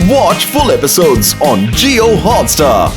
Watch full episodes on Jio Hotstar.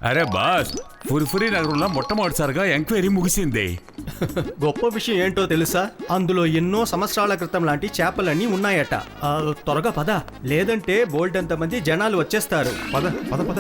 అరే boss, ఫుర్ఫురి నగరంలో మొట్టమొదటిసారిగా ఎంక్వైరీ ముగిసింది. గొప్ప విషయం ఏంటో తెలుసా? అందులో ఎన్నో సంవత్సరాల క్రితం లాంటి చేపలన్నీ ఉన్నాయట. త్వరగా పద, లేదంటే బోల్డ్ అంతమంది జనాలు వచ్చేస్తారు. పద పద పద.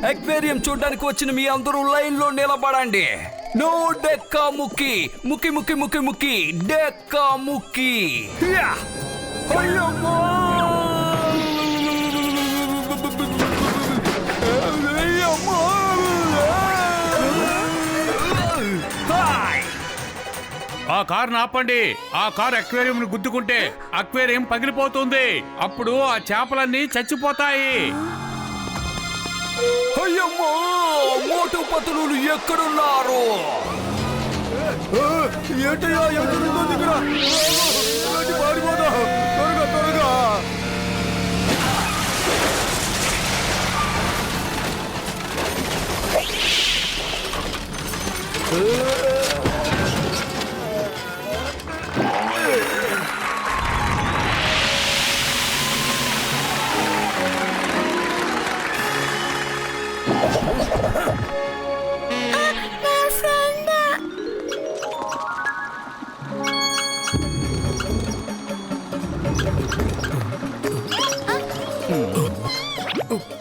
అక్వేరియం చూడడానికి వచ్చిన మీ అందరూ లైన్ లో నిలబడండి. నో డెక్కా ముక్కి ముక్కి ముక్కి ముక్కి ముక్కి డెక్కా ముక్కి. ఆ కారును ఆపండి. ఆ కారు అక్వేరియం గుద్దుకుంటే అక్వేరియం పగిలిపోతుంది. అప్పుడు ఆ చేపలన్నీ చచ్చిపోతాయి. అయ్యమ్మో, మోటు పతులు ఎక్కడున్నారు? ఏంటయ్యా ఎక్కడుందో దగ్గర పారిపోదా, త్వరగా త్వరగా.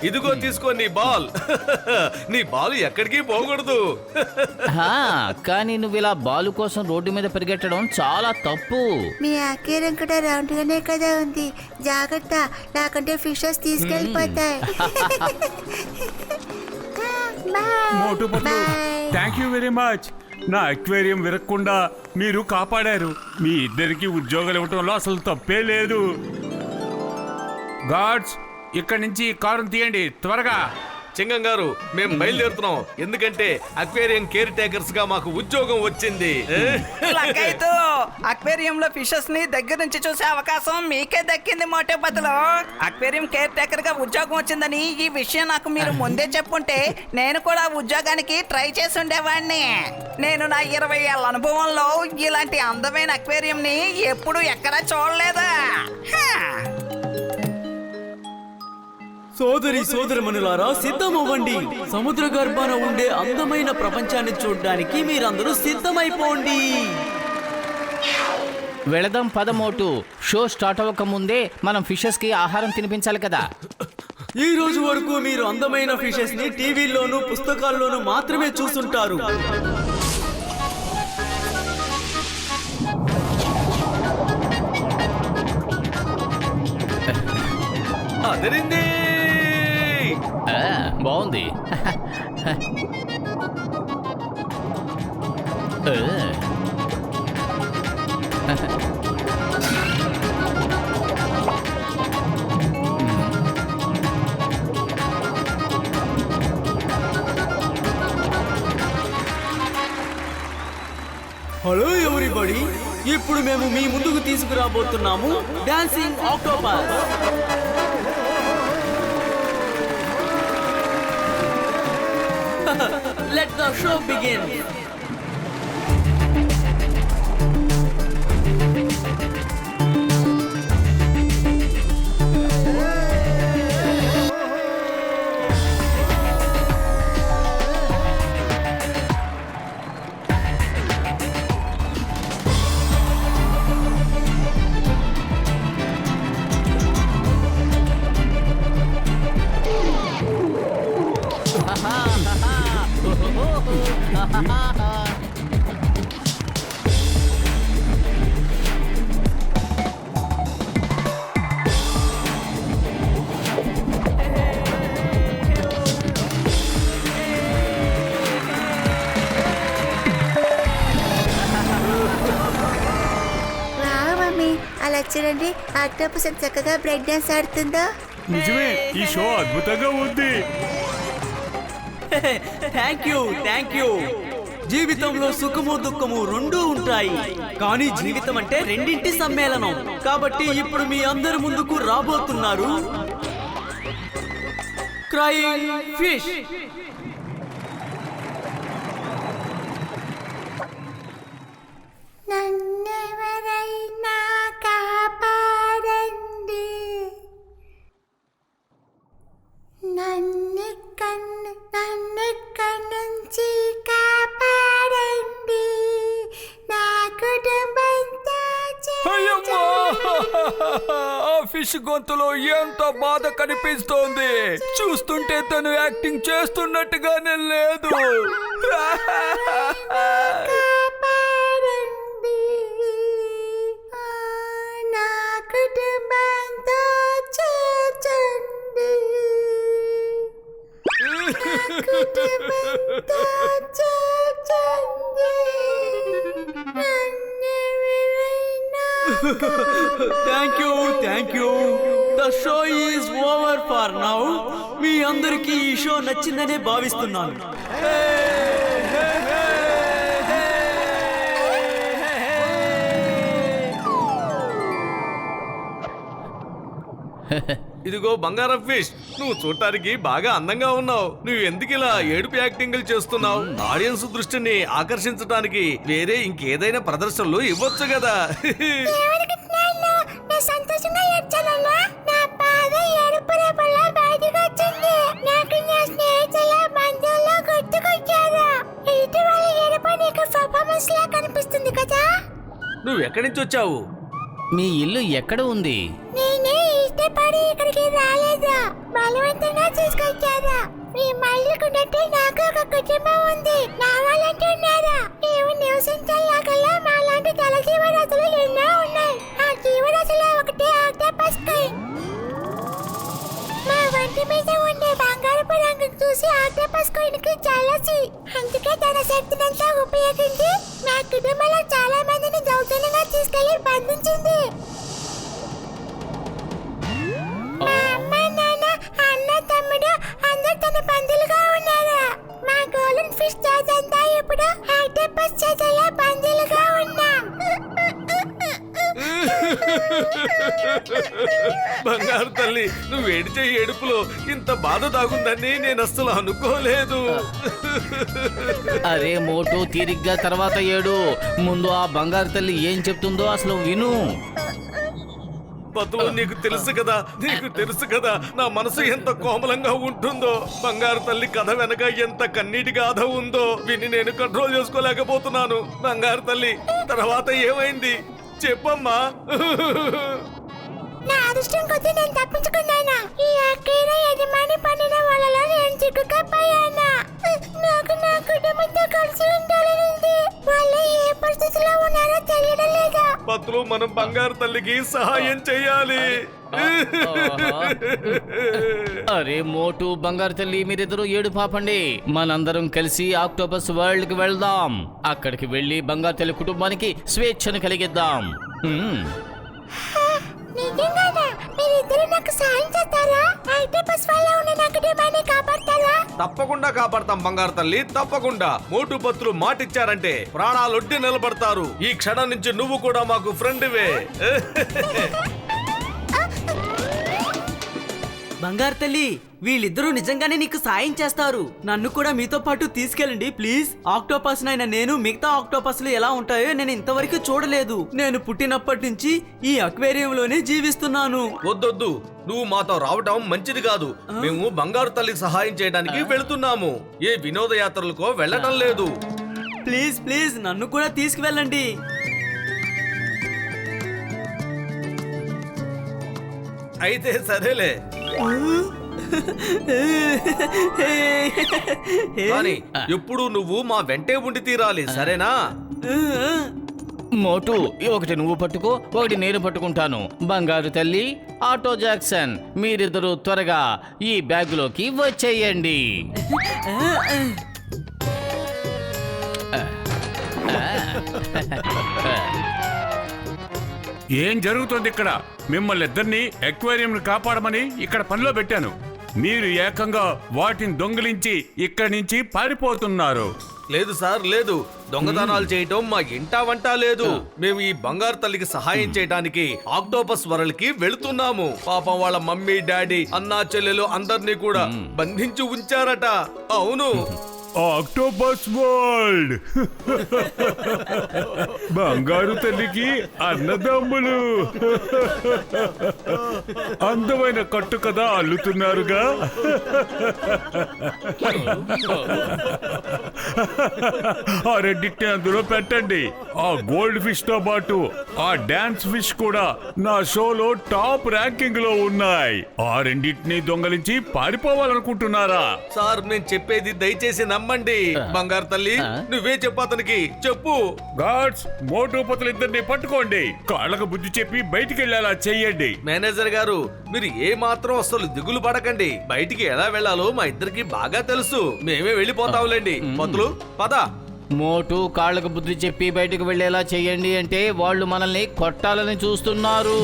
ఇదిగో తీసుకో నీ బాల్. నీ బాల్ ఎక్కడికి పోకూడదు. కానీ నువ్వు ఇలా బాలు కోసం రోడ్డు మీద పరిగెట్టడం చాలా తప్పు. మీ అక్వేరియం కూడా రౌండ్ గానే కదా ఉంది, జాగ్రత్త, లేకుంటే ఫిషెస్ తీసుకెళ్ళిపోతాయి. Motu Patlu, thank you very much. నా అక్వేరియం విరక్కుండా మీరు కాపాడారు. మీ ఇద్దరికి ఉద్యోగాలు ఇవ్వటంలో అసలు తప్పే లేదు. గాడ్స్, ఇక్కడి నుంచి కారును తీయండి త్వరగా. చింగం గారు, మేము బయలుదేరుతున్నాం. ఎందుకంటే అక్వేరియం కేర్ టేకర్స్ గా మాకు ఉద్యోగం వచ్చింది. అక్వేరియం లో ఫిషెస్ ని దగ్గర నుంచి చూసే అవకాశం మీకే దక్కింది మోటే బదులు. అక్వేరియం కేర్ టేకర్ గా ఉద్యోగం వచ్చిందని ఈ విషయం నాకు మీరు ముందే చెప్పుంటే నేను కూడా ఉద్యోగానికి ట్రై చేసి ఉండేవాడిని. నేను నా 20 ఏళ్ల అనుభవంలో ఇలాంటి అందమైన అక్వేరియం ని ఎప్పుడు ఎక్కడా చూడలేదా. సోదరి సోదరమణులారా, సిద్ధమవ్వండి. సముద్ర గర్భాన ఉండే అందమైన ప్రపంచాన్ని చూడడానికి మీరందరూ సిద్ధమైపోండి. వెళదాం పదమోటు. షో స్టార్ట్ అవ్వక ముందే మనం ఫిషెస్ కి ఆహారం తినిపించాలి కదా. ఈ రోజు వరకు మీరు అందమైన ఫిషెస్ ని టీవీల్లోనూ పుస్తకాల్లోనూ మాత్రమే చూస్తుంటారు. అదిరింది. బాగుంది. హలో ఎవ్రీబడి, ఇప్పుడు మేము మీ ముందుకు తీసుకురాబోతున్నాము dancing octopus. Let the show begin. అలా చూడండి, ఆక్టోపస్ ఎంత చక్కగా బ్రేక్ డాన్స్ ఆడుతుందో. నిజమే, ఈ షో అద్భుతంగా ఉంది. Thank you. జీవితంలో సుఖము దుఃఖము రెండూ ఉంటాయి, కానీ జీవితం అంటే రెండింటి సమ్మేళనం. కాబట్టి ఇప్పుడు మీ అందరి ముందుకు రాబోతున్నారు క్రయింగ్ ఫిష్. నన్నెవరైనా కాపాడండి, నన్నిక్కడి నుంచి కాపాడండి, నా కుటుంబంతో అయ్యమ్మా! ఆ ఫిష్ గొంతులో ఎంత బాధ కనిపిస్తోంది. చూస్తుంటే తను యాక్టింగ్ చేస్తున్నట్టుగానే లేదు. కాపాడండి, నా కుటుంబంతో చేర్చండి, కుటుంబంతో చేర్చండి, thank you. The show is over for now. మీ అందరికీ ఈ షో నచ్చిందనే భావిస్తున్నాను. ఇదిగో బంగారం ఫిష్, నువ్వు చూడటానికి బాగా అందంగా ఉన్నావు. నువ్వు ఎందుకు ఇలా ఏడుపు యాక్టింగ్లు చేస్తున్నావు? ఆడియన్స్ దృష్టిని ఆకర్షించడానికి వేరే ఇంకేదైనా ప్రదర్శనలు ఇవ్వచ్చు కదా. సంతోషంగా ఏడ్చాలన్నా, నా బాధ ఏడుపు రేపల్లా బయటకు వచ్చింది. నాకు నా స్నేహితుల బంధువులు గుర్తుకొచ్చారు. ఎదుటి వాళ్ళ ఏడుపు నీకు పర్ఫార్మెన్స్ లా కనిపిస్తుంది కదా. నువ్వు ఎక్కడి నుంచి వచ్చావు? మీ ఇల్లు ఎక్కడ ఉంది? నేనే ఇష్టపడి ఇక్కడికి రాలేదు, బలవంతంగా తీసుకొచ్చారు. మీ మళ్ళీకున్నట్టు నాకు ఒక కుటుంబం ఉంది, నా వాళ్ళంటూ ఉన్నారా? నీవు నివసించాలకల్లా మాలాంటి జల జీవరాశులు ఎన్నో ఉన్నాయి. ఆ జీవరాశులు ఒకటి ఆక్టోపస్ క్వీన్. మా వంటి మీద ఉండే బంగారపు రంగు చూసి ఆక్టోపస్ క్వీన్ కి జలసి. అందుకే తన శక్తినంతా ఉపయోగించి మా కుటుంబంలో చాలా మందిని దౌర్జన్యంగా తీసుకెళ్లి బంధించింది. మా అమ్మ, నాన్న, అన్న, తమ్ముడు అందరు తన బంధువులుగా ఉన్నారు. మా గోల్డెన్ ఫిష్ చేతంతా ఇప్పుడు ఆక్టోపస్ చేతల్లో బంధువులుగా ఉన్నాం. బంగారు తల్లి, నువ్వు ఏడిచే ఏడుపులో ఇంత బాధ దాగుందని నేను అస్సలు అనుకోలేదు. అరే మోటు, తీరిగ్గా తర్వాత ఏడు. ముందు ఆ బంగారు తల్లి ఏం చెప్తుందో అసలు విను. పతులు, నీకు తెలుసు కదా నా మనసు ఎంత కోమలంగా ఉంటుందో. బంగారు తల్లి కథ వెనక ఎంత కన్నీటి గాథ ఉందో విని నేను కంట్రోల్ చేసుకోలేకపోతున్నాను. బంగారు తల్లి, తర్వాత ఏమైంది చెప్పమ్మా. నా అదృష్టం కొద్దీ నేను తప్పించుకున్నాను. ఈ అక్కయ్య యజమాని పడిన వాళ్ళలో నేను చిక్కుకపోయాను. నాకు నా కుటుంబంతో కలిసి ఉండాలనుంది. వాళ్ళు ఏ పరిస్థితిలో ఉన్నారో తెలియడం లేదా. పతులు, మనం బంగారు తల్లికి సహాయం చెయ్యాలి. అరే మోటు, బంగారు తల్లి, మీరిద్దరూ ఏడు పాపండి. మనందరం కలిసి ఆక్టోపస్ వరల్డ్ కి వెళ్దాం. అక్కడికి వెళ్లి బంగారు తల్లి కుటుంబానికి స్వేచ్ఛను కలిగిద్దాం. నిజంగానా? మీరిద్దరూ నాకు సాయం చేస్తారా? ఆక్టోపస్ వల్ల ఉన్న నా కుటుంబాన్ని కాపాడతారా? తప్పకుండా తప్పకుండా కాపాడతాం బంగారు తల్లి, తప్పకుండా. మోటు పత్రులు మాటిచ్చారంటే ప్రాణాలొడ్డి నిలబడతారు. ఈ క్షణం నుంచి నువ్వు కూడా మాకు ఫ్రెండ్వే. బంగారు తల్లి, వీళ్ళిద్దరూ నిజంగానే నీకు సాయం చేస్తారు. నన్ను కూడా మీతో పాటు తీసుకెళ్ళండి ప్లీజ్. ఆక్టోపస్ నైనా నేను మిగతా ఆక్టోపస్లు ఎలా ఉంటాయో నేను ఇంతవరకు చూడలేదు. నేను పుట్టినప్పటి నుంచి ఈ అక్వేరియంలోనే జీవిస్తున్నాను. వద్దొద్దు, నువ్వు మాతో రావటం మంచిది కాదు. మేము బంగారు తల్లికి సహాయం చేయడానికి వెళుతున్నాము, ఏ వినోదయాత్రలకో వెళ్ళటం లేదు. ప్లీజ్ ప్లీజ్ నన్ను కూడా తీసుకువెళ్ళండి. అయితే సరేలే, కానీ ఎప్పుడు నువ్వు మా వెంటే ఉండి తీరాలి, సరేనా? మోటు ఒకటి నువ్వు పట్టుకో, ఒకటి నేను పట్టుకుంటాను. బంగారు తల్లి, ఆటో జాక్సన్, మీరిద్దరూ త్వరగా ఈ బ్యాగులోకి వచ్చేయండి. ఏం జరుగుతుంది ఇక్కడ? మిమ్మల్ని ఇద్దరిని ఎక్వేరియం కాపాడమని ఇక్కడ పనిలో పెట్టాను. మీరు ఏకంగా వాటిని దొంగిలించి ఇక్కడి నుంచి పారిపోతున్నారు. లేదు సార్, లేదు. దొంగతనాలు చేయటం మా ఇంటా వంట లేదు. మేము ఈ బంగారు తల్లికి సహాయం చేయడానికి ఆక్టోపస్ వరల్డ్కి వెళుతున్నాము. పాపం వాళ్ళ మమ్మీ, డాడీ, అన్నా, చెల్లెలు అందరినీ కూడా బంధించి ఉంచారట. అవును, ఆక్టోపస్ వరల్డ్. బంగారు తల్లికి అన్నదమ్ములు అందమైన కట్టు కదా అల్లుతున్నారుగా. ఆ రెండింటిని అందులో పెట్టండి. ఆ గోల్డ్ ఫిష్ తో పాటు ఆ డాన్స్ ఫిష్ కూడా నా షోలో టాప్ ర్యాంకింగ్ లో ఉన్నాయి. ఆ రెండింటిని దొంగలించి పారిపోవాలనుకుంటున్నారా? సార్ నేను చెప్పేది దయచేసి నమ్మండి. బంగారు తల్లి, నువ్వే చెప్పు, అతనికి చెప్పు. గాడ్స్, మోటు పతులు ఇద్దరిని పట్టుకోండి. కాళ్ళకు బుద్ధి చెప్పి బయటికి వెళ్ళేలా చెయ్యండి. మేనేజర్ గారు, మీరు ఏ మాత్రం అసలు దిగులు పడకండి. బయటికి ఎలా వెళ్ళాలో మా ఇద్దరికి బాగా తెలుసు. మేమే వెళ్ళిపోతాంలేండి. పతులు పద. మోటు కాళ్ళకు బుద్ధి చెప్పి బయటకు వెళ్ళేలా చెయ్యండి అంటే వాళ్ళు మనల్ని కొట్టాలని చూస్తున్నారు.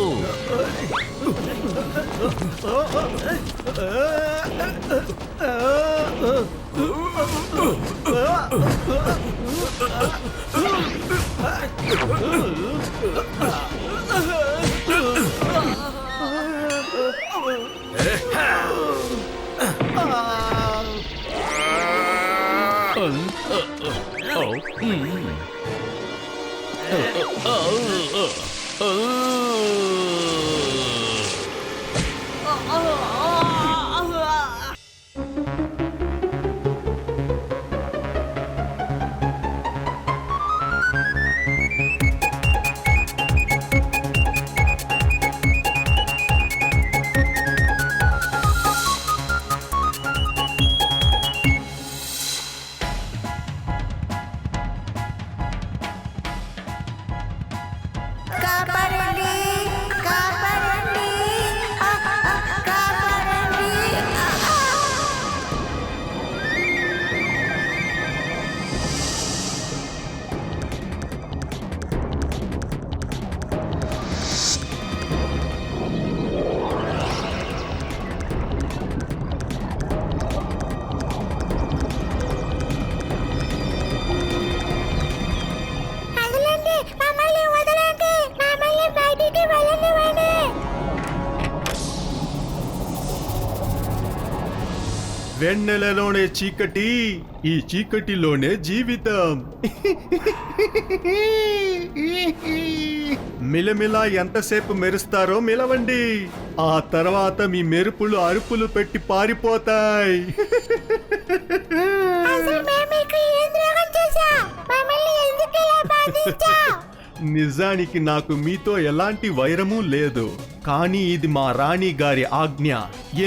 కాపాడండి, కాపాడండి, కాపాడండి. వదలండి, మమ్మల్ని వదలండి, మమ్మల్ని బయటికి వెళ్ళనివ్వండి. వెన్నెలలోనే చీకటి, ఈ చీకటిలోనే జీవితం. మిలమిల ఎంతసేపు మెరుస్తారో మిలవండి. ఆ తర్వాత మీ మెరుపులు అరుపులు పెట్టి పారిపోతాయి. అసలు మేము మీకు ఏం ద్రోహం చేశాం? మమ్మల్ని ఎందుకు ఇలా బాధించావ్? నిజానికి నాకు మీతో ఎలాంటి వైరము లేదు, కానీ ఇది మా రాణి గారి ఆజ్ఞ.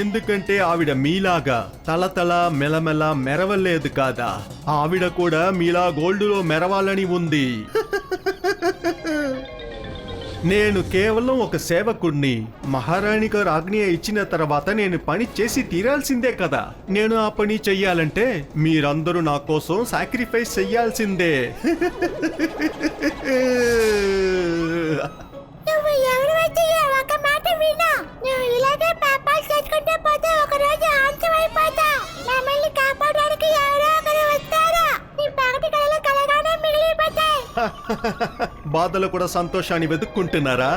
ఎందుకంటే ఆవిడ మీలాగా తలతల మెలమెల మెరవలేదు కాదా. ఆవిడ కూడా మీలా గోల్డ్లో మెరవాలని ఉంది. నేను కేవలం ఒక సేవకుణ్ణి. మహారాణి గారు ఆజ్ఞ ఇచ్చిన తర్వాత నేను పని చేసి తీరాల్సిందే కదా. నేను ఆ పని చెయ్యాలంటే మీరందరూ నా కోసం సాక్రిఫైస్ చెయ్యాల్సిందే. నువ్వు ఎవరు వచ్చి ఒక మాట వినా, నువ్వు ఇలాగే పాపాలు చేసుకుంటే పోతే ఒక రోజు అంతమైపోతావు. మమ్మల్ని కాపాడాలి బాధలు కూడా సంతోషాన్ని వెతుక్కుంటున్నారా?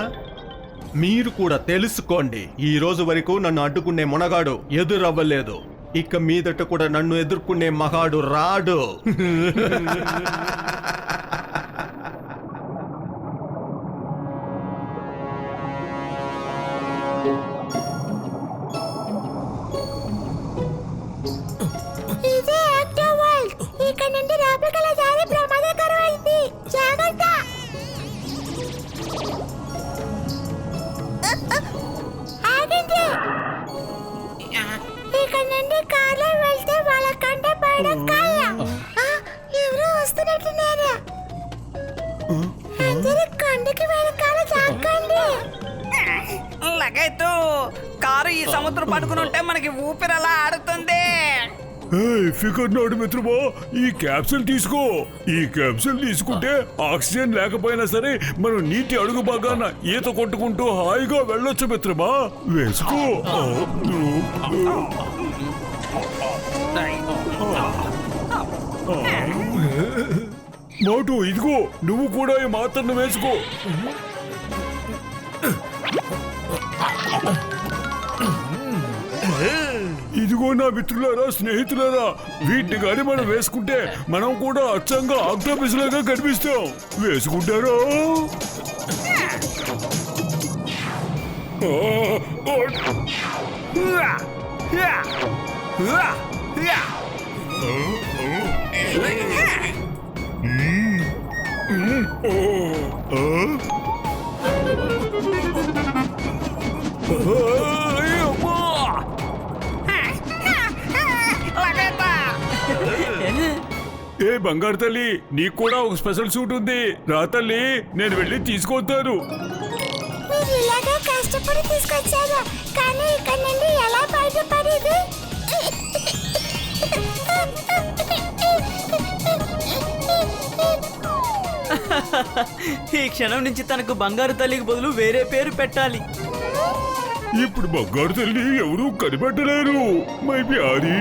మీరు కూడా తెలుసుకోండి, ఈ రోజు వరకు నన్ను అడ్డుకునే మునగాడు ఎదురవ్వలేదు. ఇక మీదట కూడా నన్ను ఎదుర్కొనే మగాడు రాడు. ఇదే యాక్టివ్ వరల్డ్. ఇక్కడ నుండి లోపలికి దారి ప్రమాదకరమైంది. జాగ్రత్త. ఆగండి. ఇక్కడ నుండి కార్లో వెళ్తే వాళ్ళ కంట పడడం కాళ్ళ. ఎవరో వస్తున్నట్టున్నారు. అందరూ కొండకి వెనకాల దాక్కండి. లగైతు కారు ఈ సముద్రం పడుకుని ఉంటే మనకి ఊపిరి ఆడుతుంది. ఫికర్ నాడు మిత్రమా, ఈ క్యాప్సూల్ తీసుకో. ఈ క్యాప్సూల్ తీసుకుంటే ఆక్సిజన్ లేకపోయినా సరే మనం నీటి అడుగు భాగాన ఈత కొట్టుకుంటూ హాయిగా వెళ్ళొచ్చు మిత్రమా. వేసుకో. మోటు ఇదిగో, నువ్వు కూడా ఈ మాత్రను వేసుకో. ఇదిగో నా మిత్రులారా, స్నేహితులారా, వీటిని కానీ మనం వేసుకుంటే మనం కూడా అచ్చంగా ఆక్టోపస్ లాగా కనిపిస్తాం. వేసుకుంటారా? ఏ బంగారు తల్లి, నీకు కూడా ఒక స్పెషల్ సూట్ ఉంది. రా తల్లి, నేను వెళ్ళి తీసుకొస్తాను. మీరు ఇలాగే కష్టపడి తీసుకొచ్చారు, కానీ ఇక్కడ నుండి ఎలా బయటపడేది? ఈ క్షణం నుంచి తనకు బంగారు తల్లికి బదులు వేరే పేరు పెట్టాలి. ఇప్పుడు బంగారు తల్లి ఎవరూ కనిపెట్టలేరు. మై ప్యారీ.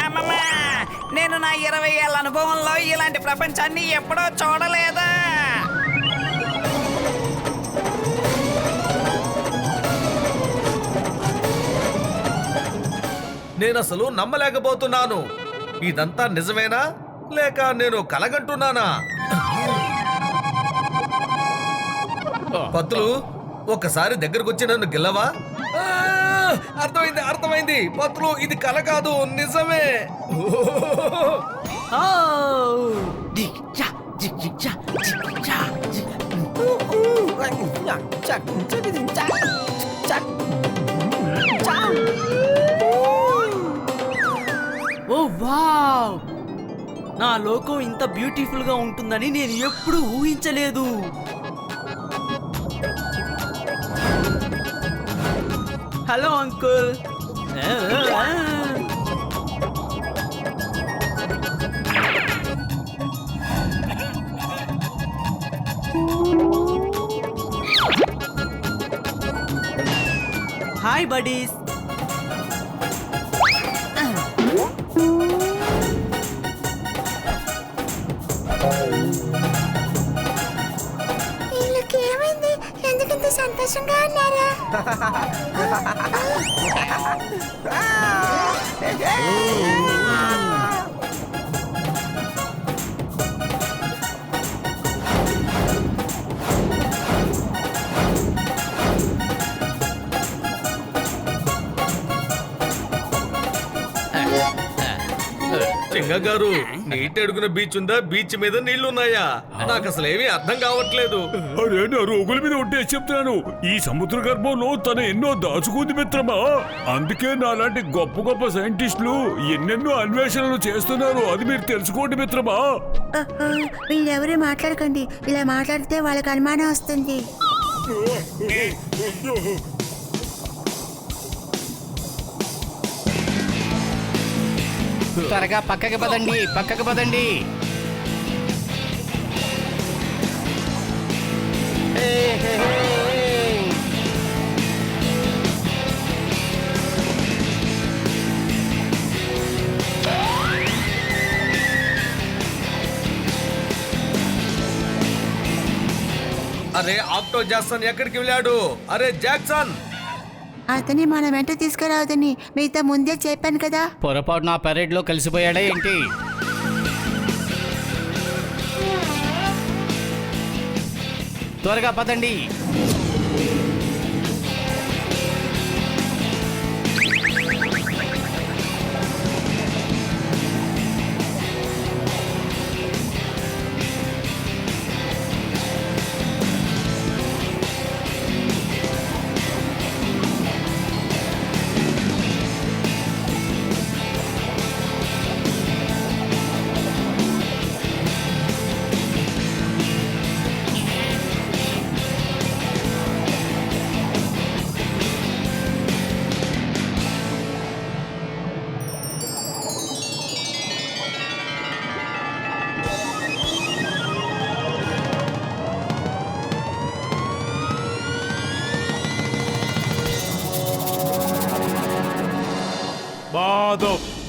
అమ్మమ్మా, నేను నా 20 ఏళ్ల అనుభవంలో ఇలాంటి ప్రపంచాన్ని ఎప్పుడో చూడలేదా. నేను అసలు నమ్మలేకపోతున్నాను. ఇదంతా నిజమేనా లేక నేను కలగంటున్నానా? పత్తులు, ఒక్కసారి దగ్గరకు వచ్చి నన్ను గిల్లవా? అర్థమైంది, అర్థమైంది. పత్తులు, ఇది కల కాదు, నిజమే. ఓ వావ్! నా లోకం ఇంత బ్యూటిఫుల్ గా ఉంటుందని నేను ఎప్పుడూ ఊహించలేదు. Hello uncle. Hi buddies. వీళ్ళకి ఏమైంది? ఎందుకంత సంతోషంగా ఉన్నారా? లింగం గారు నీటి అడుగున బీచ్ ఉందా, బీచ్ మీద నీళ్లున్నాయా? నాకు అసలు ఏమీ అర్థం కావట్లేదు. అరే నా రోగుల మీద ఉంటే చెప్తాను. ఈ సముద్ర గర్భంలో తన ఎన్నో దాచుకుంది మిత్రమా. అందుకే నాలాంటి గొప్ప గొప్ప సైంటిస్టులు ఎన్నెన్నో అన్వేషణలు చేస్తున్నారు. అది మీరు తెలుసుకోండి మిత్రమా. వీళ్ళెవరూ మాట్లాడకండి. ఇలా మాట్లాడితే వాళ్ళకి అనుమానం వస్తుంది. త్వరగా పక్కకి పదండి, పక్కకి పదండి. అరే ఆక్టో జాక్సన్ ఎక్కడికి వెళ్ళాడు? అరే జాక్సన్! అతని మన వెంట తీసుకురావద్దని మీతో ముందే చెప్పాను కదా. పొరపాటు నా పెరేడ్ లో కలిసిపోయాడా ఏంటి? త్వరగా పదండి.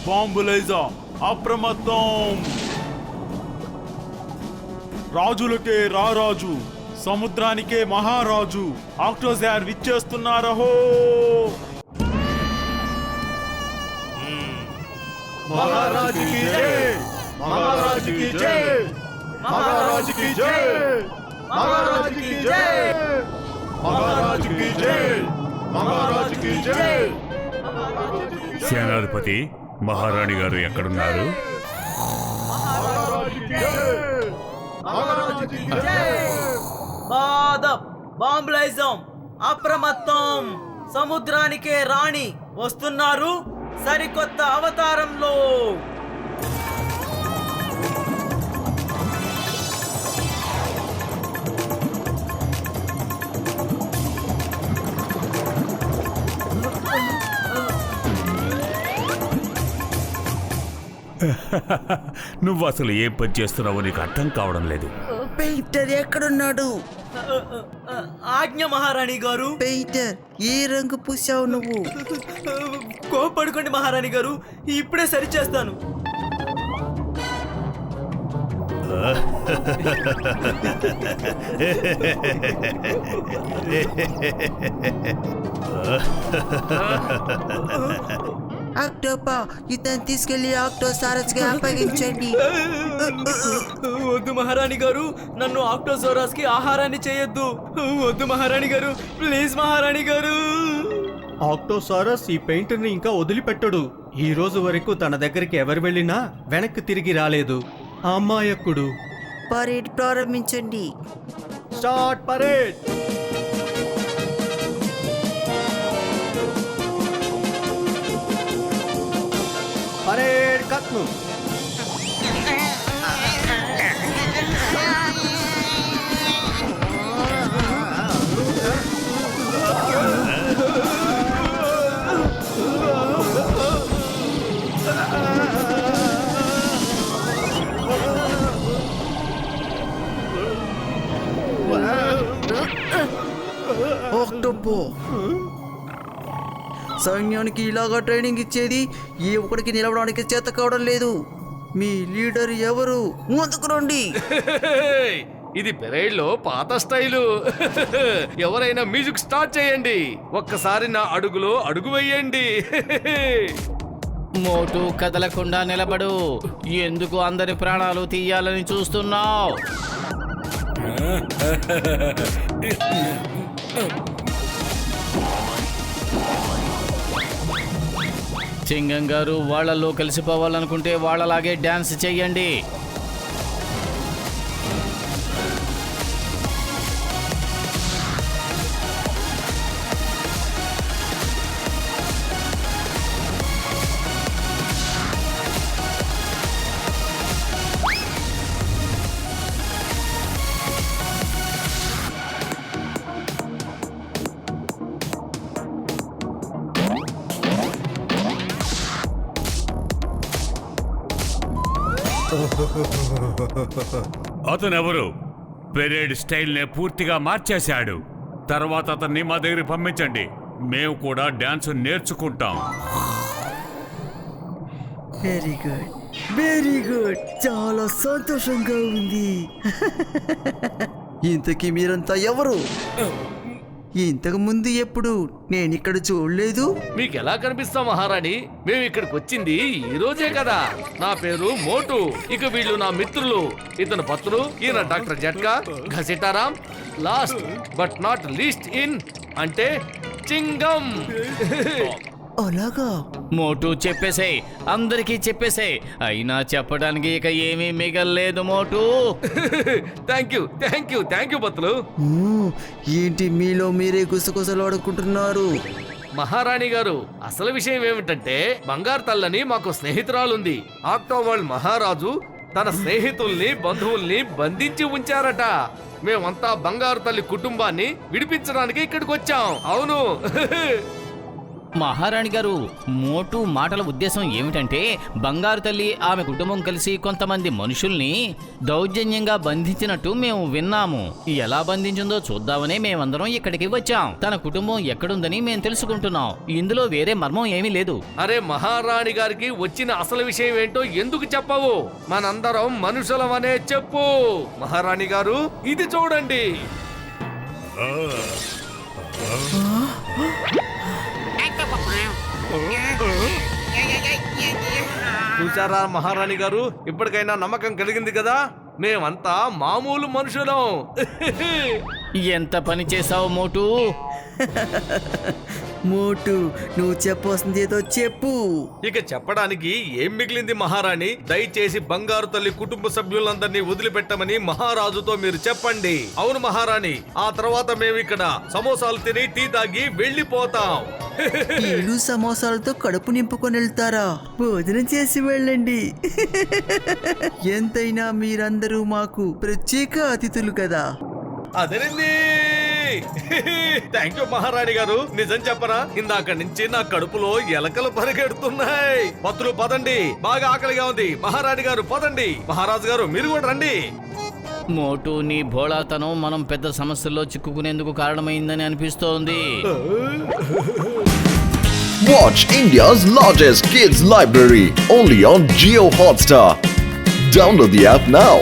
బాంబులైజా అప్రమత్తం. రాజులకే రారాజు, సముద్రానికే మహారాజు ఆక్టోజార్ విచ్చేస్తున్నారహో. మహారాజుకి జై, మహారాజుకి జై, మహారాజుకి జై, మహారాజుకి జై, మహారాజుకి జై, మహారాజుకి జై. సేనాధిపతి మహారాణి గారు ఎక్కడున్నారు? బాంబులైజం అప్రమత్తం. సముద్రానికే రాణి వస్తున్నారు సరికొత్త అవతారంలో. నువ్వు అసలు ఏం పని చేస్తున్నావో నీకు అర్థం కావడం లేదు. పెయింటర్ ఎక్కడున్నాడు? ఆజ్ఞ మహారాణి గారు. పెయింటర్ ఏ రంగు పూసావు నువ్వు? కోపడుకోండి మహారాణి గారు, ఇప్పుడే సరిచేస్తాను. ఆక్టోపా ఇతను తీసుకెళ్లి ఆక్టోసారస్ కి అప్పగించండి. వద్దు మహారాణి గారు, నన్ను ఆక్టోసారస్ కి ఆహారాన్ని చేయొద్దు. వద్దు మహారాణి గారు, ప్లీజ్ మహారాణి గారు. ఆక్టోసారస్ ఈ పెయింటర్ని ఇంకా వదిలిపెట్టడు. ఈ రోజు వరకు తన దగ్గరికి ఎవరు వెళ్ళినా వెనక్కి తిరిగి రాలేదు. అమాయకుడు. పరేడ్ ప్రారంభించండి. Start parade. పరేడ్ కత్ను. ఆక్టోపో సైన్యానికి ఇలాగా ట్రైనింగ్ ఇచ్చేది ఏ ఒక్కడికి నిలవడానికి చేత కావడం లేదు. మీ లీడర్ ఎవరు? ముందుకు రండి. ఇది పెరేడ్ లో పాత స్టైలు. ఎవరైనా మ్యూజిక్ స్టార్ట్ చేయండి. ఒక్కసారి నా అడుగులో అడుగు వేయండి. మోటు కదలకుండా నిలబడు. ఎందుకు అందరి ప్రాణాలు తీయాలని చూస్తున్నావు? చింగం గారు వాళ్ళలో కలిసిపోవాలనుకుంటే వాళ్ళలాగే డాన్స్ చెయ్యండి. అతనెవరు? పెరేడ్ స్టైల్నే పూర్తిగా మార్చేశాడు. తర్వాత అతన్ని మా దగ్గర పంపించండి, మేము కూడా డాన్స్ నేర్చుకుంటాం. వెరీ గుడ్, వెరీ గుడ్, చాలా సంతోషంగా ఉంది. ఇంతకీ మీరంతా ఎవరు? ఇంతకు ముందు ఎప్పుడు నేను ఇక్కడ చూడలేదు. మీకు ఎలా కనిపిస్తాం మహారాణి? మేము ఇక్కడికి వచ్చింది ఈ రోజే కదా. నా పేరు మోటు. ఇక వీళ్ళు నా మిత్రులు. ఇతను పత్రులు, ఈయన doctor Jhatka, Ghasitaram, last but not least in అంటే చింగం. అలాగా? మోటు చెప్పేసే, అందరికీ చెప్పేసే. అయినా చెప్పడానికి ఇక ఏమీ మిగల్లేదు మోటు. Thank you పత్రులు. ఏంటి మీలో మీరే గుసగుసలాడుకుంటున్నారు? మహారాణి గారు, అసలు విషయం ఏమిటంటే బంగారు తల్లని మాకు స్నేహితురాలుంది. ఆక్టోబర్ మహారాజు తన స్నేహితుల్ని బంధువుల్ని బంధించి ఉంచారట. మేమంతా బంగారు తల్లి కుటుంబాన్ని విడిపించడానికి ఇక్కడికి వచ్చాం. అవును. మహారాణి గారు, మోటు మాటల ఉద్దేశం ఏమిటంటే బంగారు తల్లి ఆమె కుటుంబం కలిసి కొంతమంది మనుషుల్ని దౌర్జన్యంగా బంధించినట్టు మేము విన్నాము. ఎలా బంధించిందో చూద్దామనే మేమందరం ఇక్కడికి వచ్చాం. తన కుటుంబం ఎక్కడుందని మేము తెలుసుకుంటున్నాం. ఇందులో వేరే మర్మం ఏమీ లేదు. అరే మహారాణి గారికి వచ్చిన అసలు విషయం ఏంటో ఎందుకు చెప్పవు? మనందరం మనుషులమనే చెప్పు. మహారాణి గారు, ఇది చూడండి. చూసారా మహారాణి గారు, ఇప్పటికైనా నమ్మకం కలిగింది కదా? మేమంతా మామూలు మనుషులం. ఎంత పని చేసావు మోటు? మోటు, నువ్వు చెప్పవలసింది ఏదో చెప్పు. ఇక చెప్పడానికి ఏం మిగిలింది మహారాణి? దయచేసి బంగారు తల్లి కుటుంబ సభ్యులందరినీ వదిలిపెట్టమని మహారాజుతో మీరు చెప్పండి. అవును మహారాణి, ఆ తర్వాత మేము ఇక్కడ సమోసాలు తిని టీ తాగి వెళ్ళిపోతాం. ఏడు సమోసాలతో కడుపు నింపుకొని వెళ్తారా? భోజనం చేసి వెళ్ళండి. ఎంతైనా మీరందరూ మాకు ప్రత్యేక అతిథులు కదా. అదేనండి. థ్యాంక్ యూ మహారాణి గారు. నిజం చెప్పరా, ఇందాక నుంచి నా కడుపులో ఎలకలు పరిగెడుతున్నాయి. పత్రులు పదండి, బాగా ఆకలిగా ఉంది. మహారాణి గారు పదండి. మహారాజు గారు మీరు కూడా రండి. మోటు, నీ భోళాతనం మనం పెద్ద సమస్యల్లో చిక్కుకునేందుకు కారణమైందని అనిపిస్తోంది. Watch India's largest kids library only on Jio Hotstar. Download the app now.